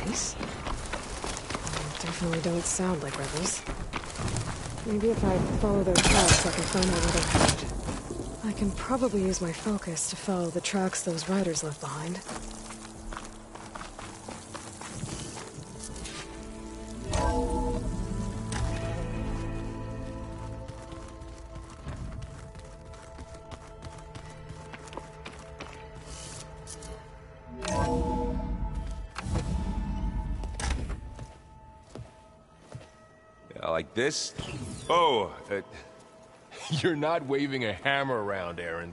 nice. They definitely don't sound like rebels. Maybe if I follow their tracks, I can find out where they're headed. I can probably use my focus to follow the tracks those riders left behind. Like this? Oh, You're not waving a hammer around, Errand.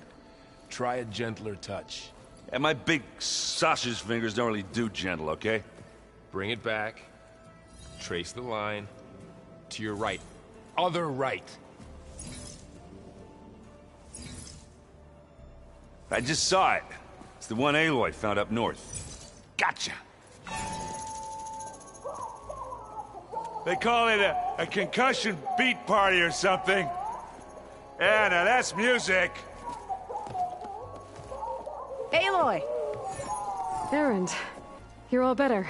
Try a gentler touch. and my big sausage fingers don't really do gentle, okay? Bring it back. Trace the line. To your right. Other right. I just saw it. It's the one Aloy found up north. Gotcha! They call it a concussion beat party or something. Yeah, now that's music. Aloy! Errand, you're all better.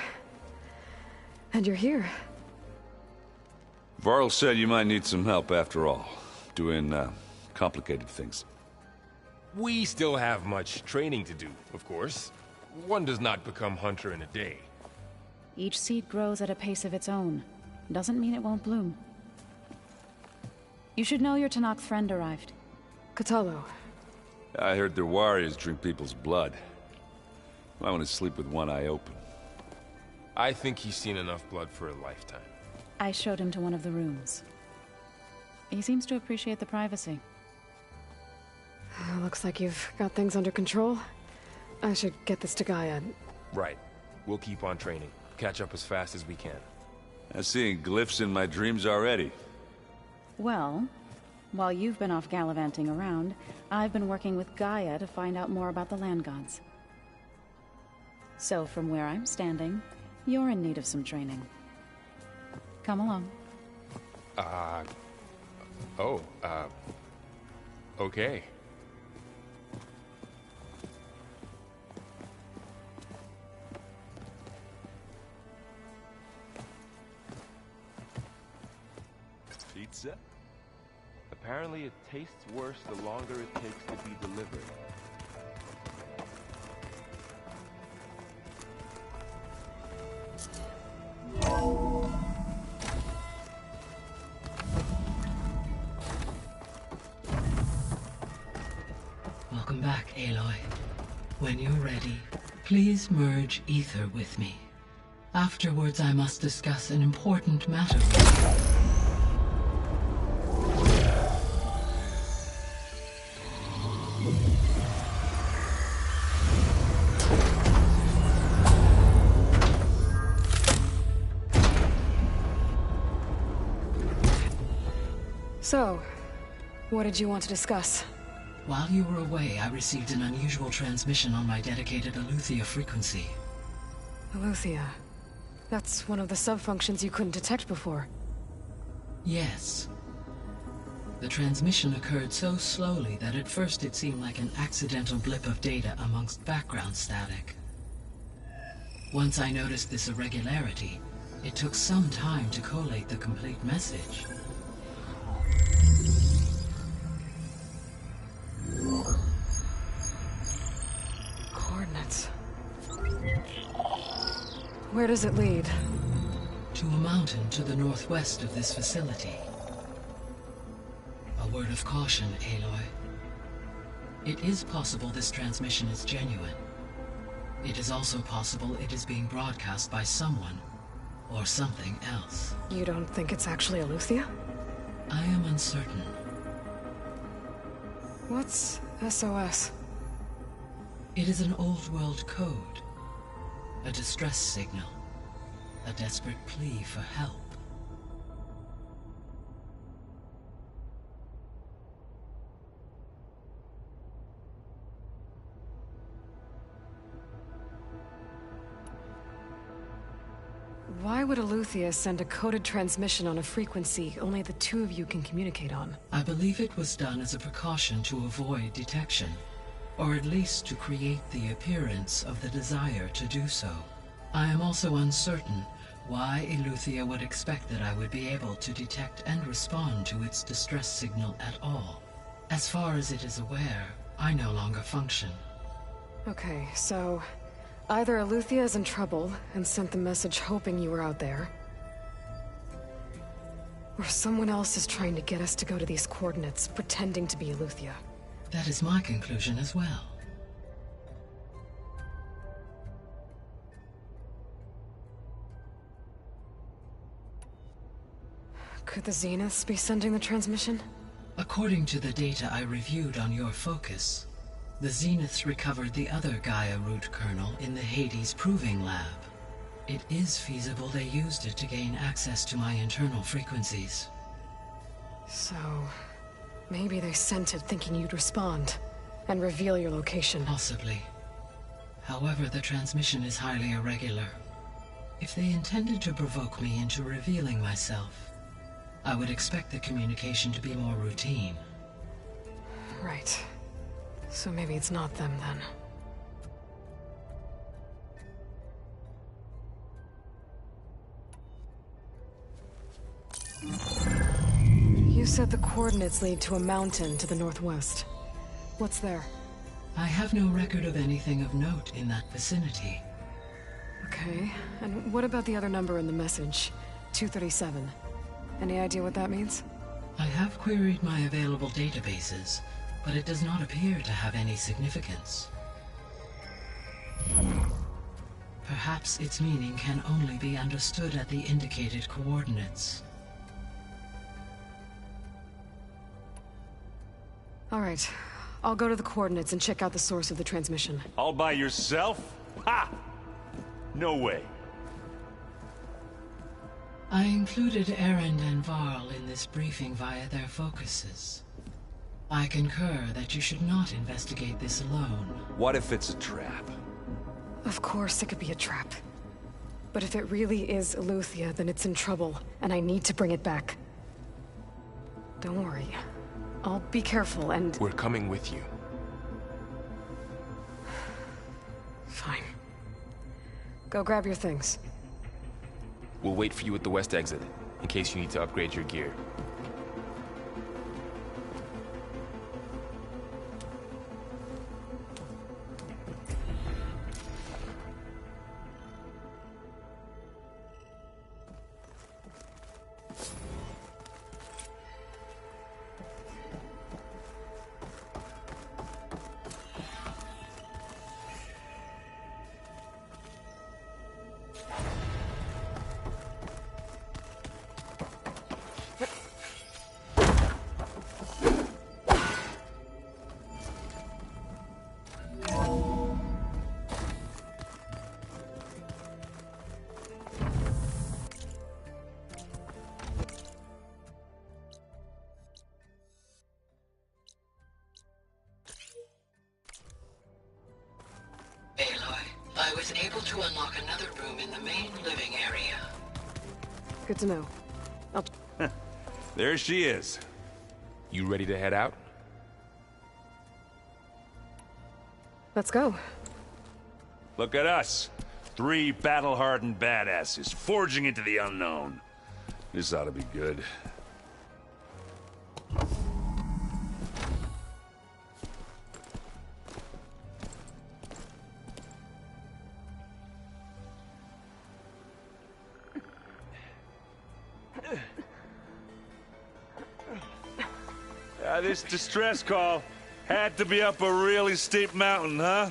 And you're here. Varl said you might need some help after all. Doing, complicated things. We still have much training to do, of course. One does not become hunter in a day. Each seed grows at a pace of its own. Doesn't mean it won't bloom. You should know your Tanakh friend arrived. Katalo. I heard their warriors drink people's blood. I want to sleep with one eye open. I think he's seen enough blood for a lifetime. I showed him to one of the rooms. He seems to appreciate the privacy. Looks like you've got things under control. I should get this to Gaia. Right. We'll keep on training. Catch up as fast as we can. I'm seeing glyphs in my dreams already. Well, while you've been off gallivanting around, I've been working with Gaia to find out more about the land gods. So from where I'm standing, you're in need of some training. Come along. Okay. Pizza? Apparently it tastes worse the longer it takes to be delivered. Welcome back, Aloy. When you're ready, please merge ether with me. Afterwards, I must discuss an important matter with you. So, what did you want to discuss? While you were away, I received an unusual transmission on my dedicated Aletheia frequency. Aletheia. That's one of the sub-functions you couldn't detect before. Yes. The transmission occurred so slowly that at first it seemed like an accidental blip of data amongst background static. Once I noticed this irregularity, it took some time to collate the complete message. Coordinates. Where does it lead? To a mountain to the northwest of this facility. A word of caution, Aloy. It is possible this transmission is genuine. It is also possible it is being broadcast by someone or something else. You don't think it's actually Aletheia? I am uncertain. What's SOS? It is an old-world code. A distress signal. A desperate plea for help. Why would Aletheia send a coded transmission on a frequency only the two of you can communicate on? I believe it was done as a precaution to avoid detection, or at least to create the appearance of the desire to do so. I am also uncertain why Eleuthia would expect that I would be able to detect and respond to its distress signal at all. As far as it is aware, I no longer function. Okay, so either Eleuthia is in trouble and sent the message hoping you were out there, or someone else is trying to get us to go to these coordinates, pretending to be Eleuthia. That is my conclusion as well. Could the Zeniths be sending the transmission? According to the data I reviewed on your focus, the Zeniths recovered the other Gaia root kernel in the Hades Proving Lab. It is feasible they used it to gain access to my internal frequencies. So, maybe they sent it thinking you'd respond and reveal your location. Possibly. However, the transmission is highly irregular. If they intended to provoke me into revealing myself, I would expect the communication to be more routine. Right. So maybe it's not them then. You said the coordinates lead to a mountain to the northwest. What's there? I have no record of anything of note in that vicinity. Okay, and what about the other number in the message? 237. Any idea what that means? I have queried my available databases, but it does not appear to have any significance. Perhaps its meaning can only be understood at the indicated coordinates. All right, I'll go to the coordinates and check out the source of the transmission. All by yourself? Ha! No way. I included Erend and Varl in this briefing via their focuses. I concur that you should not investigate this alone. What if it's a trap? Of course it could be a trap. But if it really is Eleuthia, then it's in trouble, and I need to bring it back. Don't worry. I'll be careful and... We're coming with you. Fine. Go grab your things. We'll wait for you at the west exit, in case you need to upgrade your gear. I was able to unlock another room in the main living area. Good to know. There she is. You ready to head out? Let's go. Look at us. 3 battle-hardened badasses forging into the unknown. This ought to be good. This distress call had to be up a really steep mountain, huh?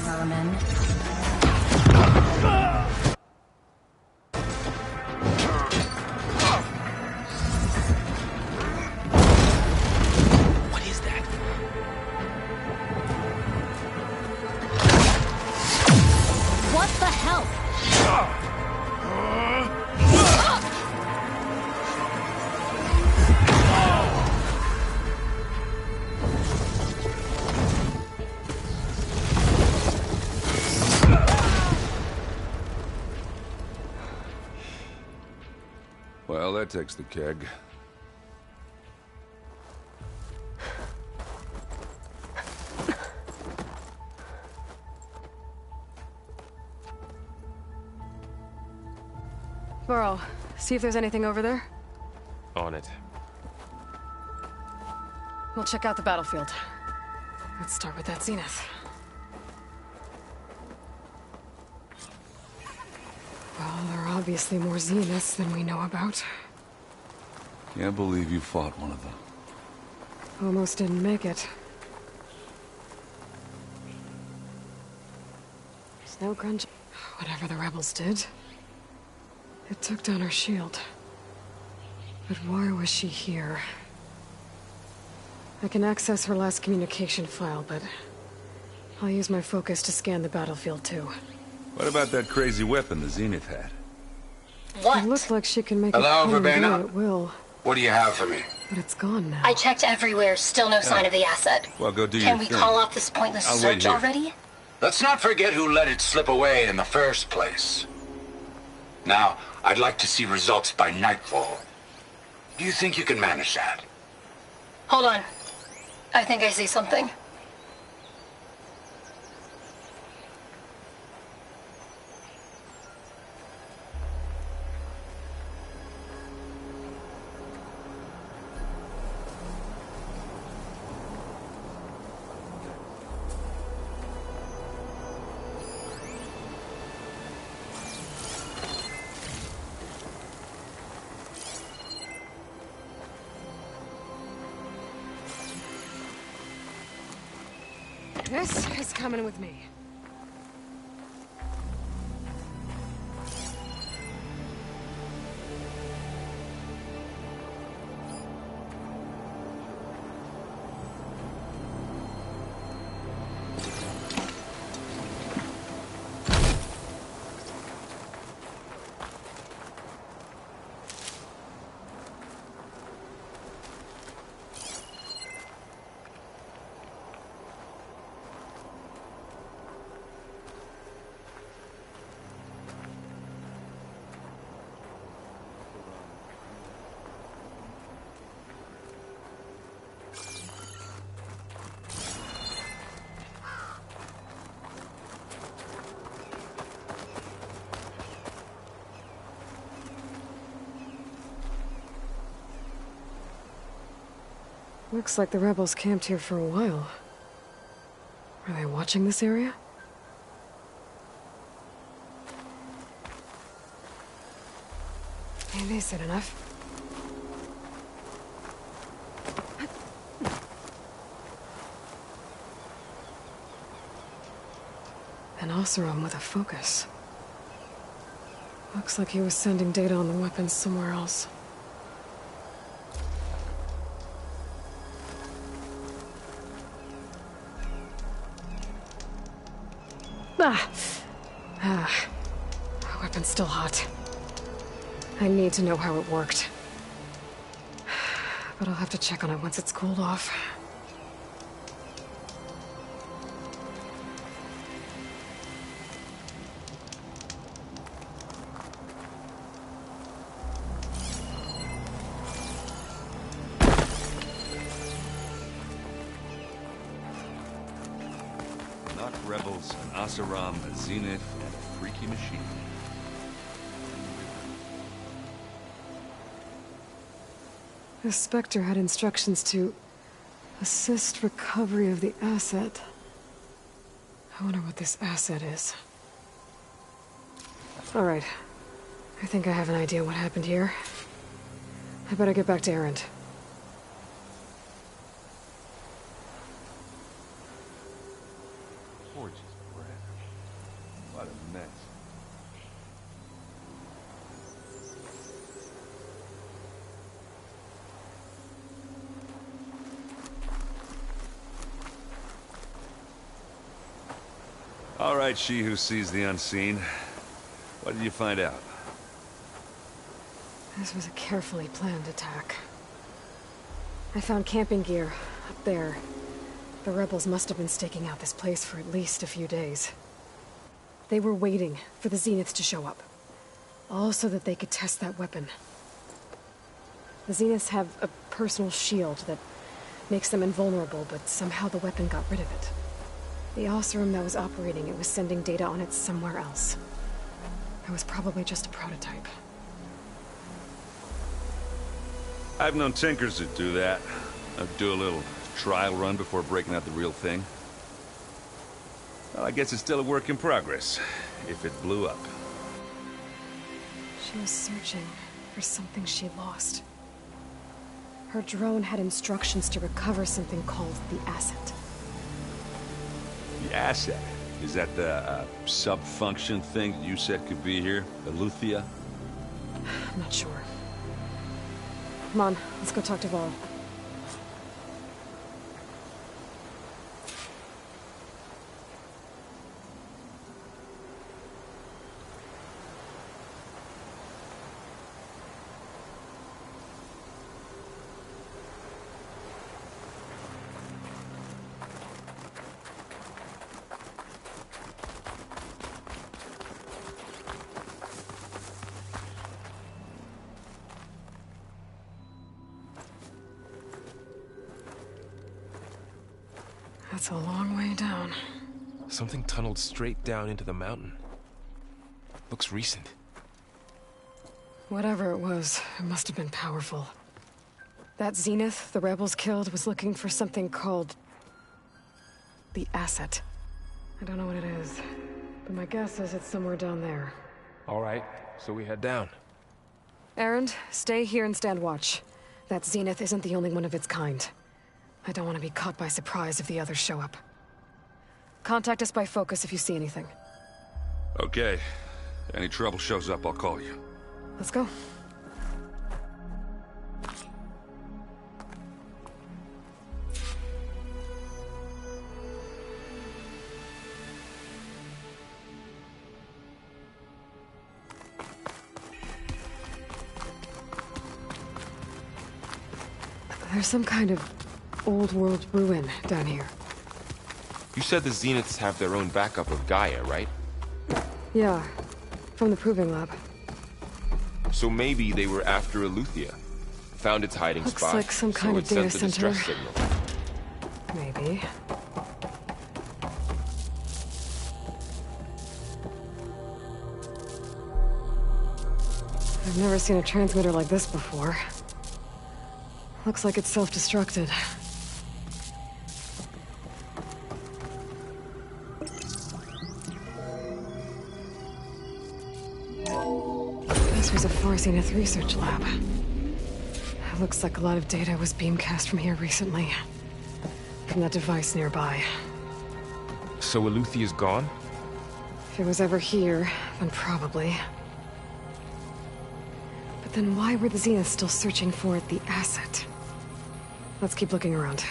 Vermin. What is that? What the hell? Well, that takes the keg. Burrow, see if there's anything over there. On it. We'll check out the battlefield. Let's start with that zenith. Well, there are obviously more zeniths than we know about. Can't believe you fought one of them. Almost didn't make it. There's no grunge. Whatever the rebels did, it took down her shield. But why was she here? I can access her last communication file, but I'll use my focus to scan the battlefield too. What about that crazy weapon the Zenith had? It looks like she can make Hello, it come and Verbena? go at will, What do you have for me? but it's gone now. I checked everywhere, still no sign of the asset. Well, go do your Can we thing. call off this pointless I'll wait search here. already? Let's not forget who let it slip away in the first place. Now, I'd like to see results by nightfall. Do you think you can manage that? Hold on. I think I see something. This is coming with me. Looks like the rebels camped here for a while. Are they watching this area? Maybe they said enough. An Oseram with a focus. Looks like he was sending data on the weapons somewhere else. The weapon's still hot. I need to know how it worked. But I'll have to check on it once it's cooled off. Not rebels, an Oseram, a Zenith, and a freaky machine. The Spectre had instructions to assist recovery of the asset. I wonder what this asset is. All right. I think I have an idea what happened here. I better get back to Erend. Gorgeous bread. What a mess. All right, she who sees the unseen. What did you find out? This was a carefully planned attack. I found camping gear up there. The rebels must have been staking out this place for at least a few days. They were waiting for the Zeniths to show up. All so that they could test that weapon. The Zeniths have a personal shield that makes them invulnerable, but somehow the weapon got rid of it. The Oseram that was operating it was sending data on it somewhere else. It was probably just a prototype. I've known tinkers that do that. I'd do a little trial run before breaking out the real thing. Well, I guess it's still a work in progress, if it blew up. She was searching for something she lost. Her drone had instructions to recover something called the asset. The asset? Is that the sub-function thing that you said could be here? Eleuthia? I'm not sure. Come on, let's go talk to Vol. That's a long way down. Something tunneled straight down into the mountain. Looks recent. Whatever it was, it must have been powerful. That Zenith the rebels killed was looking for something called the asset. I don't know what it is, but my guess is it's somewhere down there. All right, so we head down. Erend, stay here and stand watch. That Zenith isn't the only one of its kind. I don't want to be caught by surprise if the others show up. Contact us by focus if you see anything. Okay. Any trouble shows up, I'll call you. Let's go. There's some kind of old world ruin down here. You said the Zeniths have their own backup of Gaia, right? Yeah, from the Proving Lab. So maybe they were after Eleuthia. Found its hiding Looks spot, like some kind so of it sent data the center. distress signal. Maybe. I've never seen a transmitter like this before. Looks like it's self-destructed. This was a Far Zenith research lab. It looks like a lot of data was beamcast from here recently. From that device nearby. So Eleuthia's gone? If it was ever here, then probably. But then why were the Zeniths still searching for the asset? Let's keep looking around.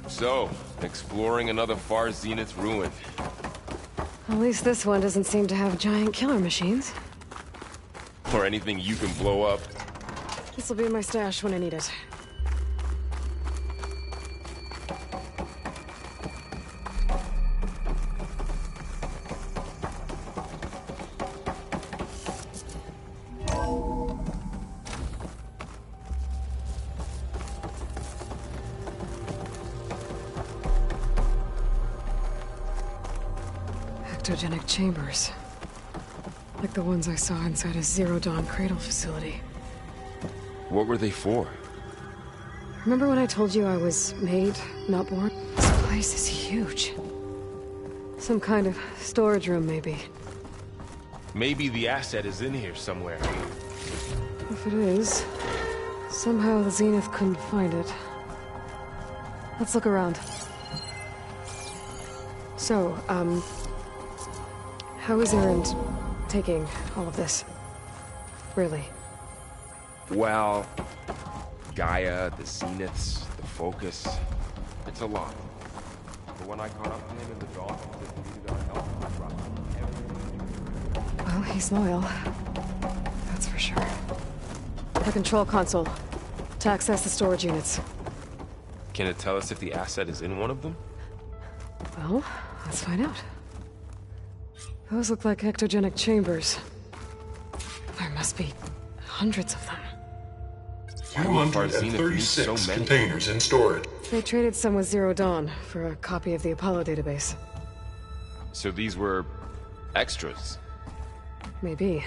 So, exploring another Far Zenith ruin. At least this one doesn't seem to have giant killer machines. Or anything you can blow up. This'll be my stash when I need it. Ectogenic chambers. Like the ones I saw inside a Zero Dawn cradle facility. What were they for? Remember when I told you I was made, not born? This place is huge. Some kind of storage room, maybe. Maybe the asset is in here somewhere. If it is, somehow the Zenith couldn't find it. Let's look around. So, how is Erend taking all of this? Really? Well, Gaia, the Zeniths, the Focus. It's a lot. But when I caught up to him in the dawn, he needed our help. I brought everything. Well, he's loyal. That's for sure. The control console. To access the storage units. Can it tell us if the asset is in one of them? Well, let's find out. Those look like ectogenic chambers. There must be hundreds of them. 236 containers in storage. They traded some with Zero Dawn for a copy of the Apollo database. So these were extras. Maybe.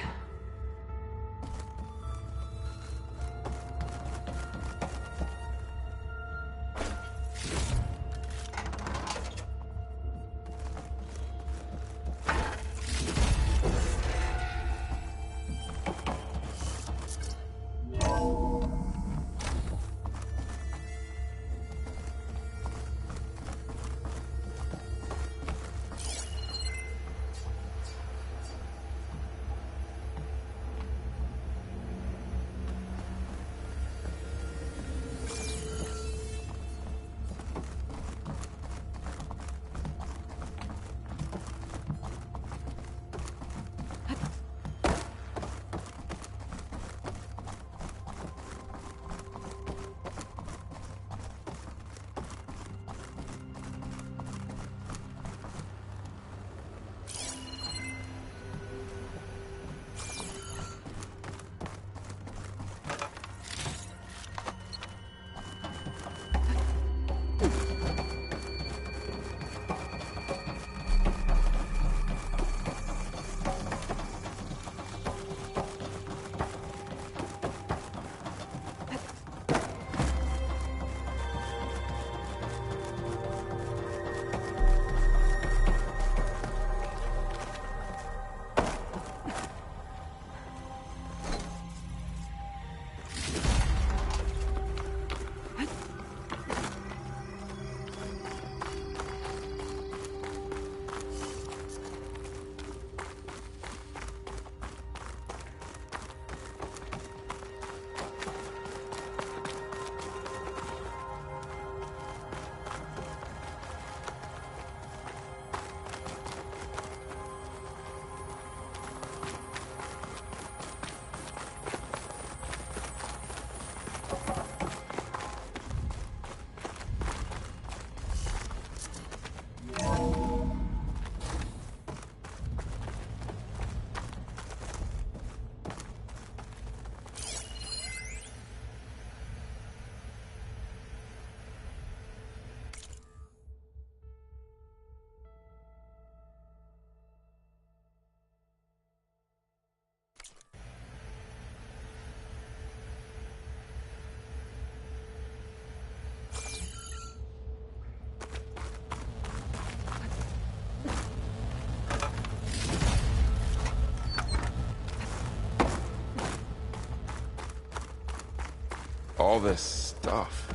All this stuff.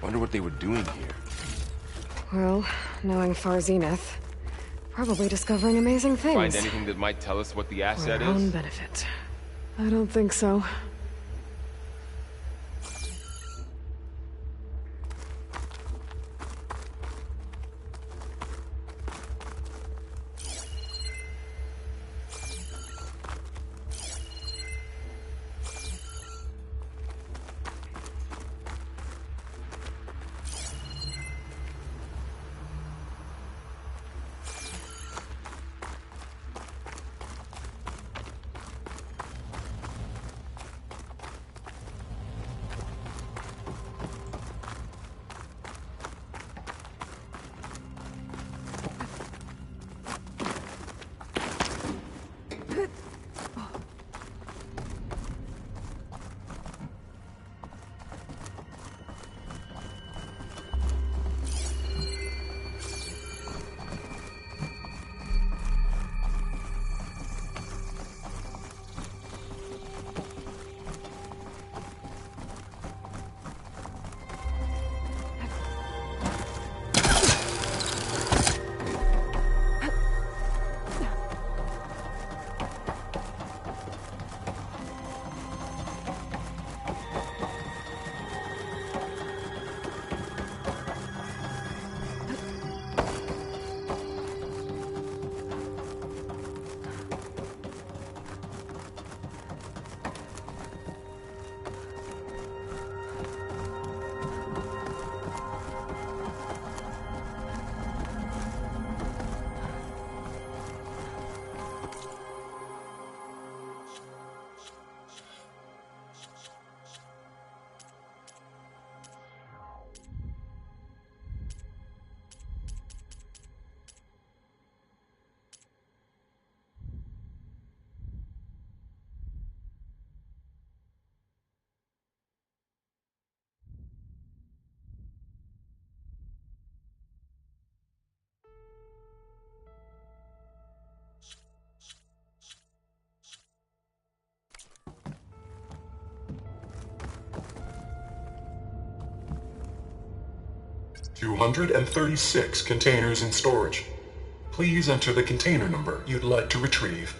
Wonder what they were doing here. Well, knowing Far Zenith, probably discovering amazing things. Find anything that might tell us what the asset For our is? own benefit. I don't think so. 236 containers in storage. Please enter the container number you'd like to retrieve.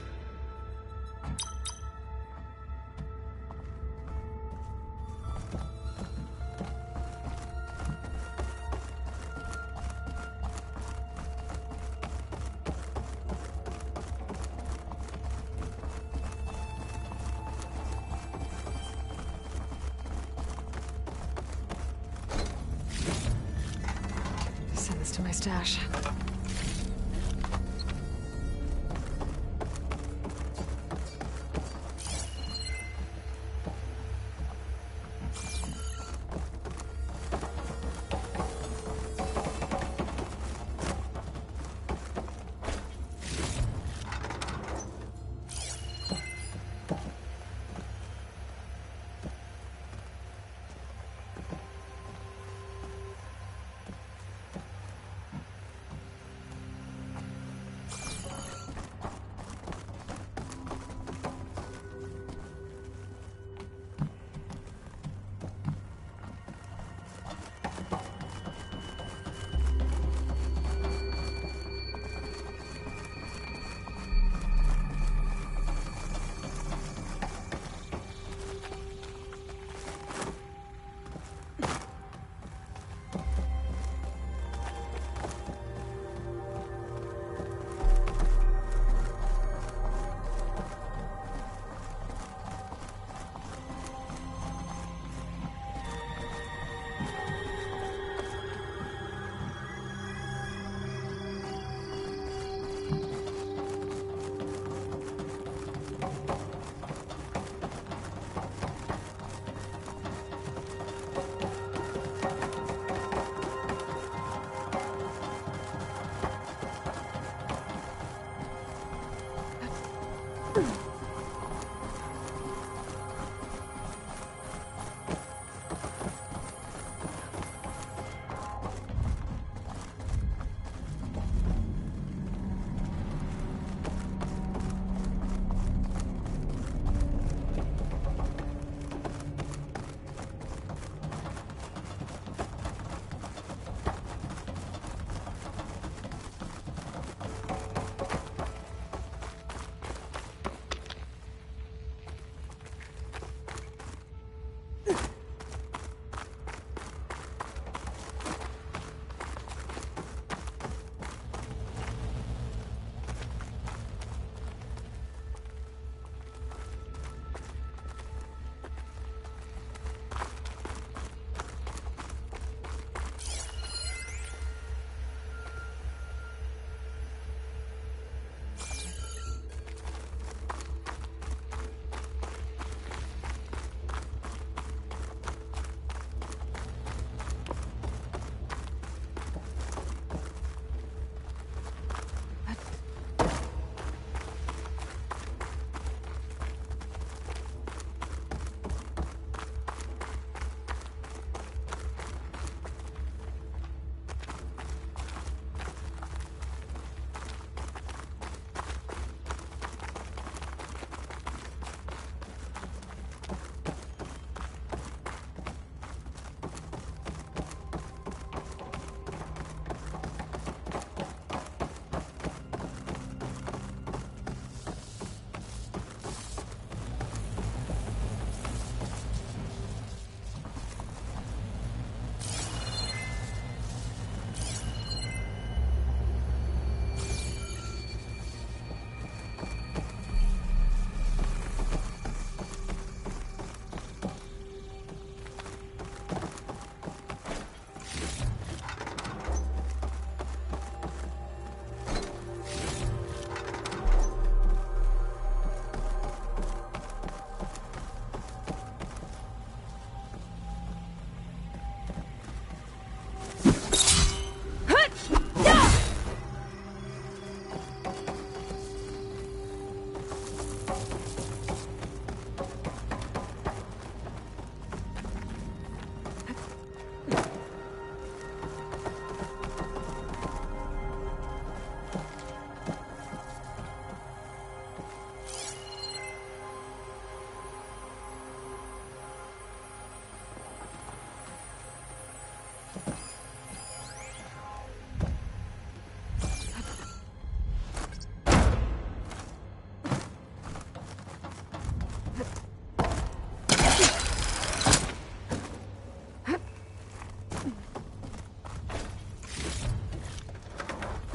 Send this to my stash.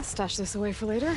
stash this away for later.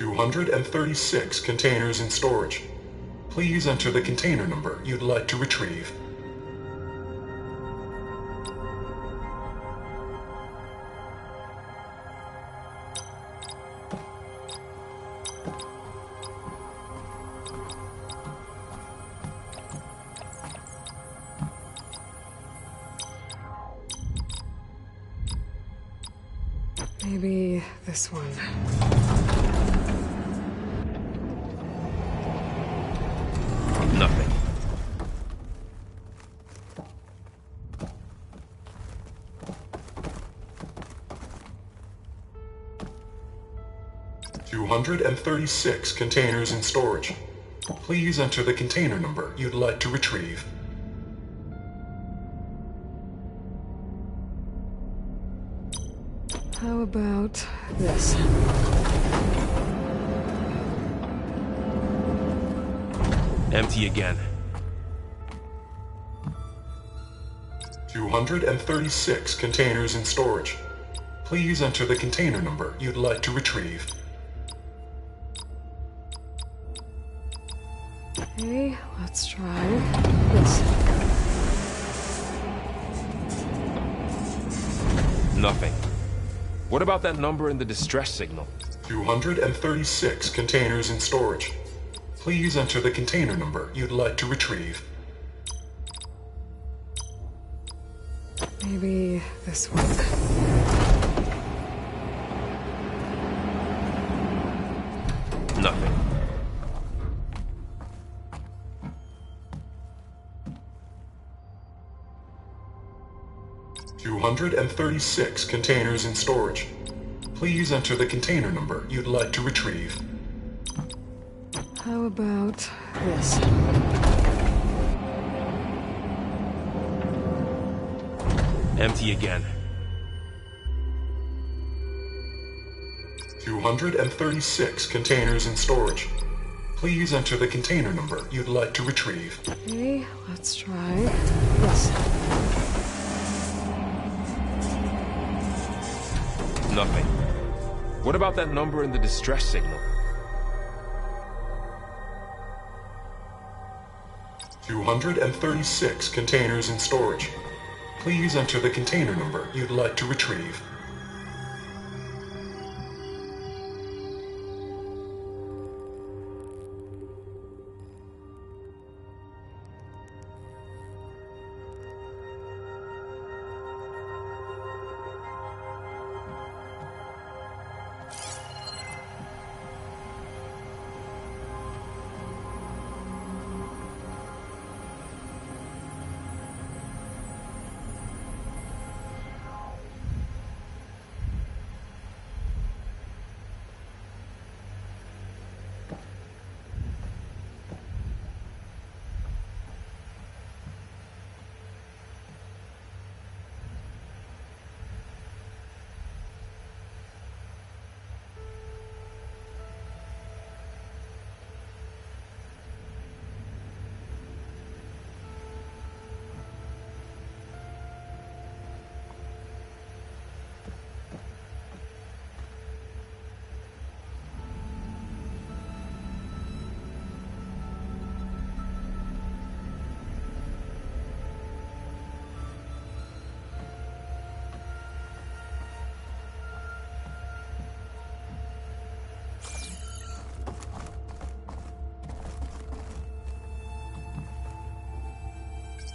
$236 containers in storage. Please enter the container number you'd like to retrieve. Maybe this one. Nothing. $236 containers in storage. Please enter the container number you'd like to retrieve. How about this? Empty again. 236 containers in storage. Please enter the container number you'd like to retrieve. Okay, let's try this. Nothing. What about that number in the distress signal? 236 containers in storage. Please enter the container number you'd like to retrieve. Maybe this one. Nothing. $236 containers in storage. Please enter the container number you'd like to retrieve. How about this? Empty again. 236 containers in storage. Please enter the container number you'd like to retrieve. Okay, let's try this. Nothing. What about that number in the distress signal? 236 containers in storage. Please enter the container number you'd like to retrieve.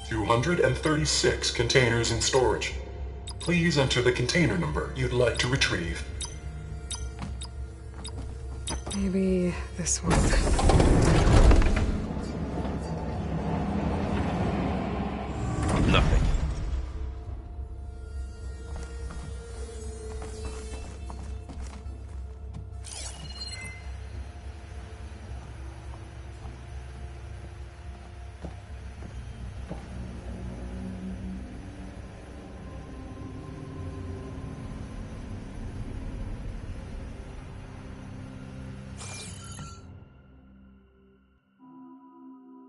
236 containers in storage. Please enter the container number you'd like to retrieve. Maybe this one.